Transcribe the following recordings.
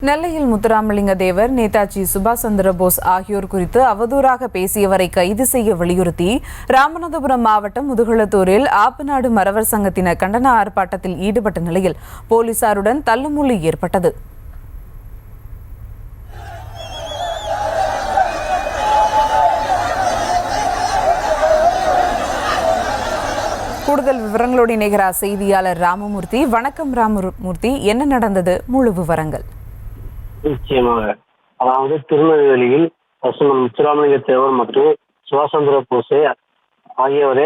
நெல்லையில் முத்துராமலிங்க தேவர், நேதாஜி சுபாஷ் சந்திர போஸ் ஆகியோர் குறித்து அவதூறாக பேசியவரை கைது செய்ய வலியுறுத்தி ராமநாதபுரம் மாவட்டம் முதுகுளத்தூரில் ஆப்பநாடு மறவர் சங்கத்தினர் கண்டன ஆர்ப்பாட்டத்தில் ஈடுபட்ட நிலையில் போலீசாருடன் தள்ளுமுள்ளு ஏற்பட்டது. கூடுதல் விவரங்களோடு இணைகிறார் செய்தியாளர் ராமமூர்த்தி. வணக்கம் ராமமூர்த்தி, என்ன நடந்தது? முழு விவரங்கள். நிச்சயமாக, அதாவது திருநெல்வேலியில் முத்துராமலிங்க தேவர் மற்றும் சுபாஷ் சந்திர போஸே ஆகியோரை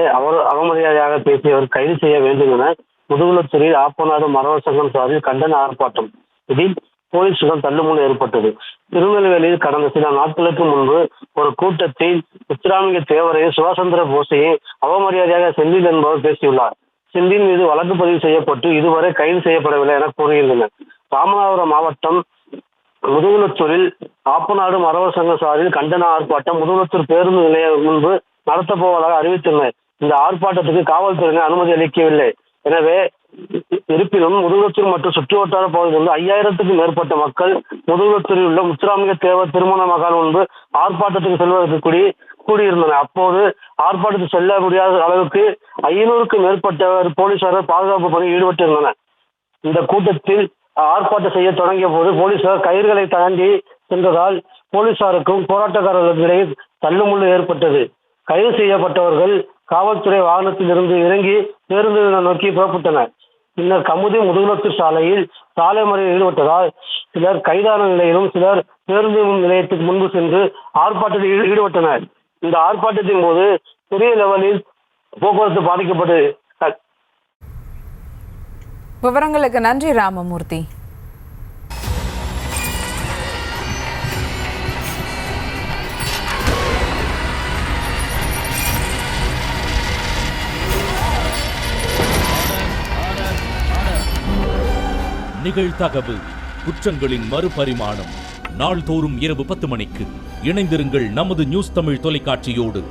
அவமரியாதையாக பேசியவர் கைது செய்ய வேண்டும் என முதுகுளத்தூரில் ஆப்பநாடு மறவர் சங்கம் சார்பில் கண்டன ஆர்ப்பாட்டம். இதில் போலீசுடன் தள்ளுமுள்ளு ஏற்பட்டது. திருநெல்வேலியில் கடந்த சில நாட்களுக்கு முன்பு ஒரு கூட்டத்தில் முத்துராமலிங்க தேவரையும் சுபாஷ் சந்திர போஸையும் அவமரியாதையாக செந்தில் என்பவர் பேசியுள்ளார். செந்தில் மீது வழக்கு பதிவு செய்யப்பட்டு இதுவரை கைது செய்யப்படவில்லை என கூறுகின்றனர். ராமநாதபுரம் மாவட்டம் முதுகுளத்தூரில் ஆப்பநாடு மறவர் சங்க சார்பில் கண்டன ஆர்ப்பாட்டம் முதுகுளத்தூர் பேருந்து நிலையம் முன்பு நடத்தப்போவதாக அறிவித்துள்ளனர். இந்த ஆர்ப்பாட்டத்துக்கு காவல்துறையினர் அனுமதி அளிக்கவில்லை. எனவே இருப்பினும் முதுகுளத்தூர் மற்றும் சுற்றுவட்டார பகுதியிலிருந்து 5000க்கும் மேற்பட்ட மக்கள் முதுகுளத்தூரில் உள்ள முத்துராமலிங்க தேவர் திருமண மகால் முன்பு ஆர்ப்பாட்டத்துக்கு செல்வதற்கு கூடியிருந்தனர். அப்போது ஆர்ப்பாட்டத்துக்கு செல்ல முடியாத அளவுக்கு 500க்கும் மேற்பட்டவர் போலீசார் பாதுகாப்பு பணியில் ஈடுபட்டிருந்தனர். இந்த கூட்டத்தில் ஆர்ப்பாட்டம் செய்ய தொடங்கிய போது போலீசார் கயிறுகளை தாண்டி சென்றதால் போலீசாருக்கும் போராட்டக்காரர்களுக்கு இடையே தள்ளுமுள்ளு ஏற்பட்டது. கைது செய்யப்பட்டவர்கள் காவல்துறை வாகனத்தில் இருந்து இறங்கி பேருந்து நோக்கி புறப்பட்டனர். பின்னர் கமுதி முதுகுளத்தூர் சாலையில் சாலை மறியலில் ஈடுபட்டதால் சிலர் கைதான நிலையிலும் சிலர் பேருந்து நிலையத்துக்கு முன்பு சென்று ஆர்ப்பாட்டத்தில் ஈடுபட்டனர். இந்த ஆர்ப்பாட்டத்தின் போது பெரிய லெவலில் போக்குவரத்து பாதிக்கப்பட்டது. விவரங்களுக்கு நன்றி ராமமூர்த்தி. நிகழ்தகவு குற்றங்களின் மறுபரிமாணம். நாள்தோறும் இரவு 10 மணிக்கு இணைந்திருங்கள் நமது நியூஸ் தமிழ் தொலைக்காட்சியோடு.